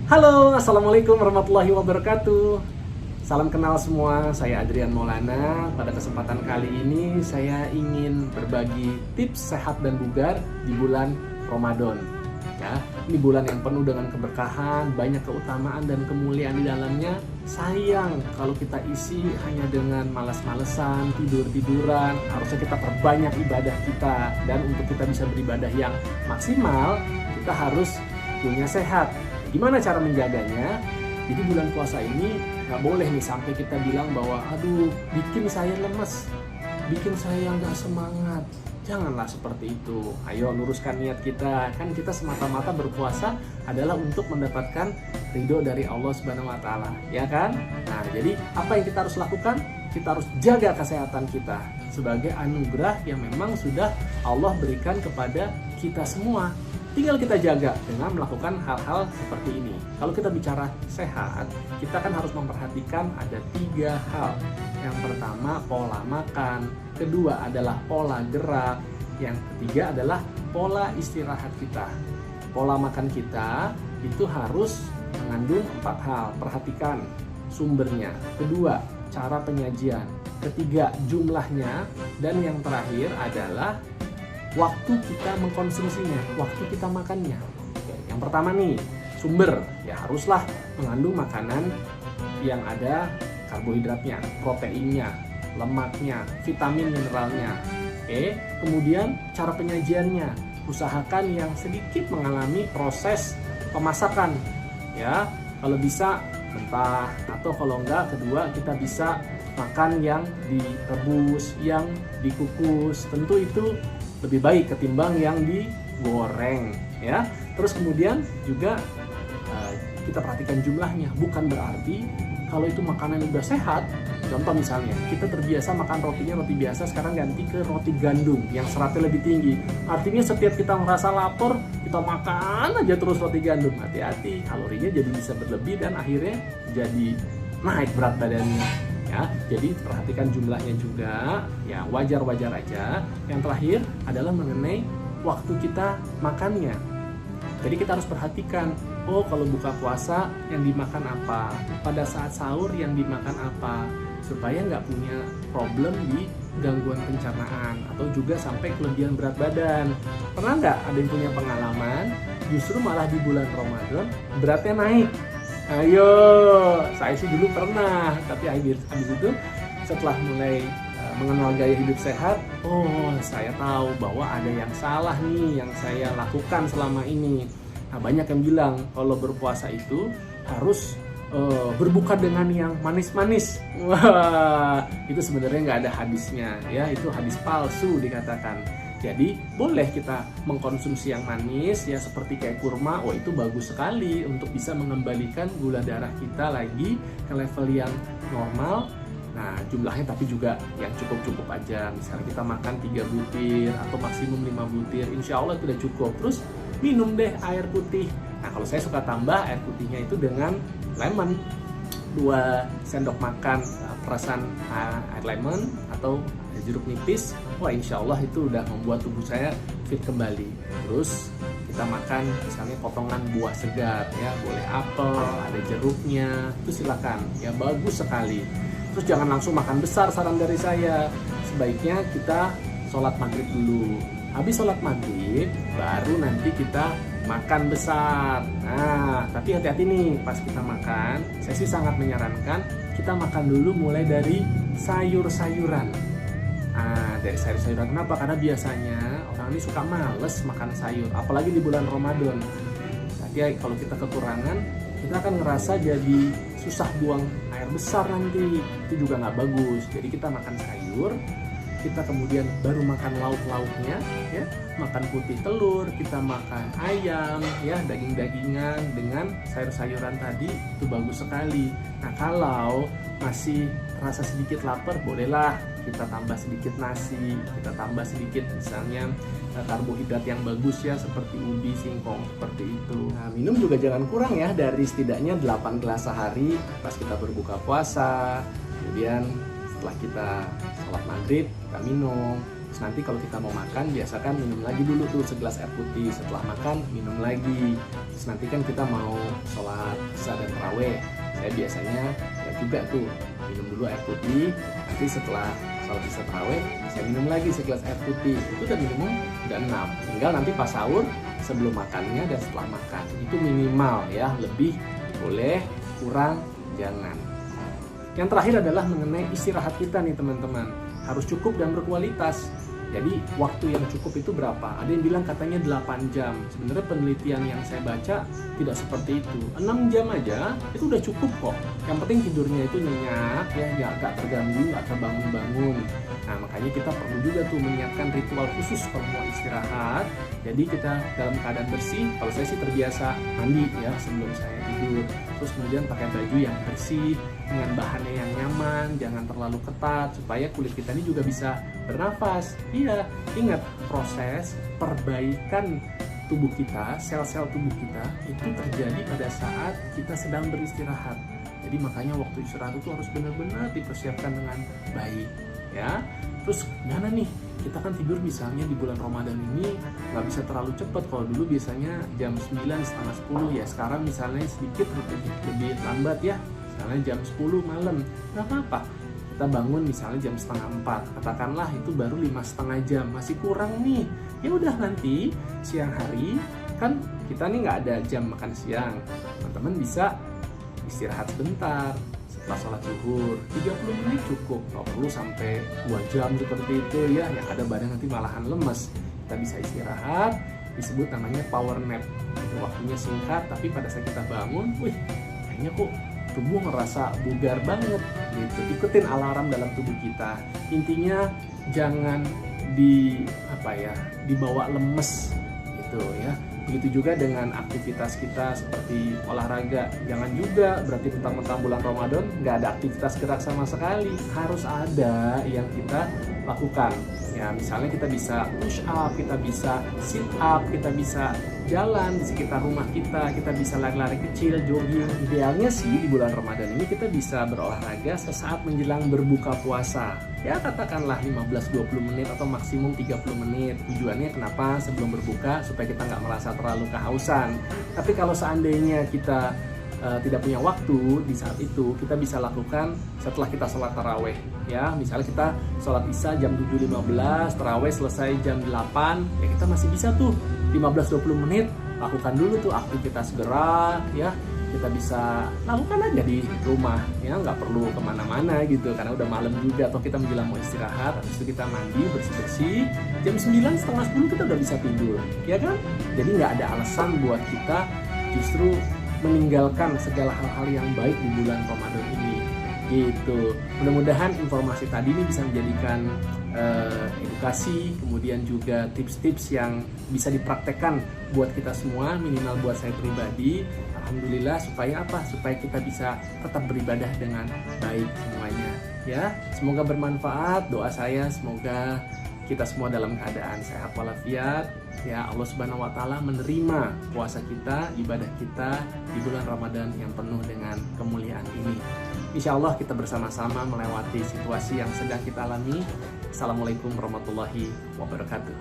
Halo, Assalamualaikum warahmatullahi wabarakatuh. Salam kenal semua, saya Adrian Maulana. Pada kesempatan kali ini saya ingin berbagi tips sehat dan bugar di bulan Ramadan. Ya, ini bulan yang penuh dengan keberkahan, banyak keutamaan dan kemuliaan di dalamnya. Sayang kalau kita isi hanya dengan malas-malesan, tidur-tiduran. Harusnya kita perbanyak ibadah kita, dan untuk kita bisa beribadah yang maksimal, kita harus punya sehat. Gimana cara menjaganya? Jadi bulan puasa ini nggak boleh nih sampai kita bilang bahwa aduh bikin saya lemes, bikin saya nggak semangat. Janganlah seperti itu. Ayo luruskan niat kita. Kan kita semata-mata berpuasa adalah untuk mendapatkan ridho dari Allah Subhanahu wa Ta'ala, ya kan? Nah, jadi apa yang kita harus lakukan? Kita harus jaga kesehatan kita sebagai anugerah yang memang sudah Allah berikan kepada kita semua. Tinggal kita jaga dengan melakukan hal-hal seperti ini. Kalau kita bicara sehat, kita kan harus memperhatikan ada 3 hal. Yang pertama, pola makan. Kedua adalah pola gerak. Yang ketiga adalah pola istirahat kita. Pola makan kita itu harus mengandung 4 hal. Perhatikan sumbernya. Kedua, cara penyajian. Ketiga, jumlahnya. Dan yang terakhir adalah waktu kita mengkonsumsinya, waktu kita makannya. Yang pertama nih, sumber. Ya haruslah mengandung makanan yang ada karbohidratnya, proteinnya, lemaknya, vitamin mineralnya. Kemudian cara penyajiannya, usahakan yang sedikit mengalami proses pemasakan. Ya, kalau bisa mentah, atau kalau enggak, kedua kita bisa makan yang direbus, yang dikukus. Tentu itu lebih baik ketimbang yang digoreng, ya. Terus kemudian juga kita perhatikan jumlahnya. Bukan berarti kalau itu makanan yang udah sehat. Contoh misalnya kita terbiasa makan rotinya roti biasa, sekarang ganti ke roti gandum yang seratnya lebih tinggi. Artinya setiap kita merasa lapar, kita makan aja terus roti gandum. Hati-hati, kalorinya jadi bisa berlebih dan akhirnya jadi naik berat badannya. Ya, jadi perhatikan jumlahnya juga, ya wajar-wajar aja. Yang terakhir adalah mengenai waktu kita makannya. Jadi kita harus perhatikan, oh kalau buka puasa yang dimakan apa, pada saat sahur yang dimakan apa, supaya nggak punya problem di gangguan pencernaan atau juga sampai kelebihan berat badan. Pernah nggak ada yang punya pengalaman, justru malah di bulan Ramadan beratnya naik? Ayo, saya sih dulu pernah, tapi habis itu setelah mulai mengenal gaya hidup sehat, oh saya tahu bahwa ada yang salah nih yang saya lakukan selama ini. Nah, banyak yang bilang kalau berpuasa itu harus berbuka dengan yang manis-manis. Wah, itu sebenarnya nggak ada hadisnya, ya itu hadis palsu dikatakan. Jadi boleh kita mengkonsumsi yang manis, ya seperti kayak kurma. Oh itu bagus sekali untuk bisa mengembalikan gula darah kita lagi ke level yang normal. Nah jumlahnya tapi juga yang cukup-cukup aja. Misalnya kita makan 3 butir atau maksimum 5 butir, insya Allah itu udah cukup. Terus minum deh air putih. Nah kalau saya suka tambah air putihnya itu dengan lemon, 2 sendok makan perasan air lemon atau jeruk nipis. Wah insya Allah itu udah membuat tubuh saya fit kembali. Terus kita makan misalnya potongan buah segar, ya boleh apel, ada jeruknya, itu silakan, ya bagus sekali. Terus jangan langsung makan besar, saran dari saya. Sebaiknya kita sholat maghrib dulu. Habis sholat maghrib baru nanti kita makan besar. Nah tapi hati-hati nih pas kita makan. Saya sih sangat menyarankan kita makan dulu mulai dari sayur-sayuran. Dari sayur-sayuran. Kenapa? Karena biasanya orang ini suka males makan sayur, apalagi di bulan Ramadan. Nanti kalau kita kekurangan, kita akan ngerasa jadi susah buang air besar nanti. Itu juga nggak bagus. Jadi kita makan sayur, kita kemudian baru makan lauk-lauknya, ya makan putih telur, kita makan ayam, ya daging-dagingan dengan sayur-sayuran tadi, itu bagus sekali. Nah kalau masih rasa sedikit lapar, bolehlah kita tambah sedikit nasi, kita tambah sedikit misalnya karbohidrat yang bagus, ya seperti ubi, singkong, seperti itu. Nah minum juga jangan kurang, ya dari setidaknya 8 gelas sehari pas kita berbuka puasa. Kemudian setelah kita sholat maghrib kita minum, Terus nanti kalau kita mau makan, biasakan minum lagi dulu tuh segelas air putih. Setelah makan, minum lagi. Terus nanti kan kita mau sholat isya dan tarawih. Saya biasanya ya juga tuh minum dulu air putih. Nanti setelah sholat isya tarawih, saya minum lagi segelas air putih. Itu udah minimum udah 6. Tinggal nanti pas sahur, sebelum makannya dan setelah makan. Itu minimal ya, lebih boleh, kurang jangan. Yang terakhir adalah mengenai istirahat kita nih teman-teman. Harus cukup dan berkualitas. Jadi waktu yang cukup itu berapa? Ada yang bilang katanya 8 jam. Sebenarnya penelitian yang saya baca tidak seperti itu. 6 jam aja itu udah cukup kok. Yang penting tidurnya itu nyenyak ya, nggak terganggu, nggak terbangun-bangun. Nah makanya kita perlu juga tuh menyiapkan ritual khusus kalau mau istirahat. Jadi kita dalam keadaan bersih. Kalau saya sih terbiasa mandi ya sebelum saya tidur. Terus kemudian pakai baju yang bersih dengan bahannya yang nyaman, jangan terlalu ketat supaya kulit kita ini juga bisa bernafas. Iya, ingat proses perbaikan tubuh kita, sel-sel tubuh kita itu terjadi pada saat kita sedang beristirahat. Jadi makanya waktu istirahat itu harus benar-benar dipersiapkan dengan baik ya. Terus gimana nih? Kita kan tidur misalnya di bulan Ramadan ini nggak bisa terlalu cepat. Kalau dulu biasanya jam 9, setengah 10 ya. Sekarang misalnya sedikit lebih lambat ya. Misalnya jam 10 malam. Nggak apa-apa. Kita bangun misalnya jam setengah 4. Katakanlah itu baru 5,5 jam. Masih kurang nih. Ya udah nanti siang hari kan kita nih nggak ada jam makan siang. Teman-teman bisa istirahat sebentar. Setelah sholat zuhur, 30 menit cukup, nggak perlu sampai 2 jam seperti itu ya, yang ada badan nanti malahan lemes. Kita bisa istirahat, disebut namanya power nap. Itu waktunya singkat, tapi pada saat kita bangun, kayaknya kok tubuh ngerasa bugar banget gitu. Ikutin alarm dalam tubuh kita. Intinya jangan dibawa lemes gitu ya. Begitu juga dengan aktivitas kita seperti olahraga. Jangan juga berarti mentang-mentang bulan Ramadan nggak ada aktivitas gerak sama sekali. Harus ada yang kita lakukan. Ya, misalnya kita bisa push up, kita bisa sit up, kita bisa jalan di sekitar rumah kita bisa lari-lari kecil, jogging. Idealnya sih di bulan Ramadan ini kita bisa berolahraga sesaat menjelang berbuka puasa. Ya katakanlah 15-20 menit atau maksimum 30 menit. Tujuannya kenapa? Sebelum berbuka supaya kita nggak merasa terlalu kehausan. Tapi kalau seandainya kita tidak punya waktu di saat itu, kita bisa lakukan setelah kita sholat taraweh ya. Misalnya kita sholat isya jam 7.15, taraweh selesai jam 8, ya kita masih bisa tuh 15-20 menit lakukan dulu tuh aktivitas gerak ya. Kita bisa lakukan aja di rumah ya, nggak perlu kemana-mana gitu karena udah malam juga, atau kita menjelang mau istirahat, habis itu kita mandi bersih-bersih, jam 9, setengah 10 kita udah bisa tidur ya kan. Jadi nggak ada alasan buat kita justru meninggalkan segala hal-hal yang baik di bulan Ramadan ini gitu. Mudah-mudahan informasi tadi ini bisa menjadikan edukasi, kemudian juga tips-tips yang bisa dipraktekkan buat kita semua, minimal buat saya pribadi. Alhamdulillah, supaya apa? Supaya kita bisa tetap beribadah dengan baik semuanya ya. Semoga bermanfaat. Doa saya semoga kita semua dalam keadaan sehat walafiat ya. Allah Subhanahu wa taala menerima puasa kita, ibadah kita di bulan Ramadan yang penuh dengan kemuliaan ini. Insya Allah kita bersama-sama melewati situasi yang sedang kita alami. Assalamualaikum warahmatullahi wabarakatuh.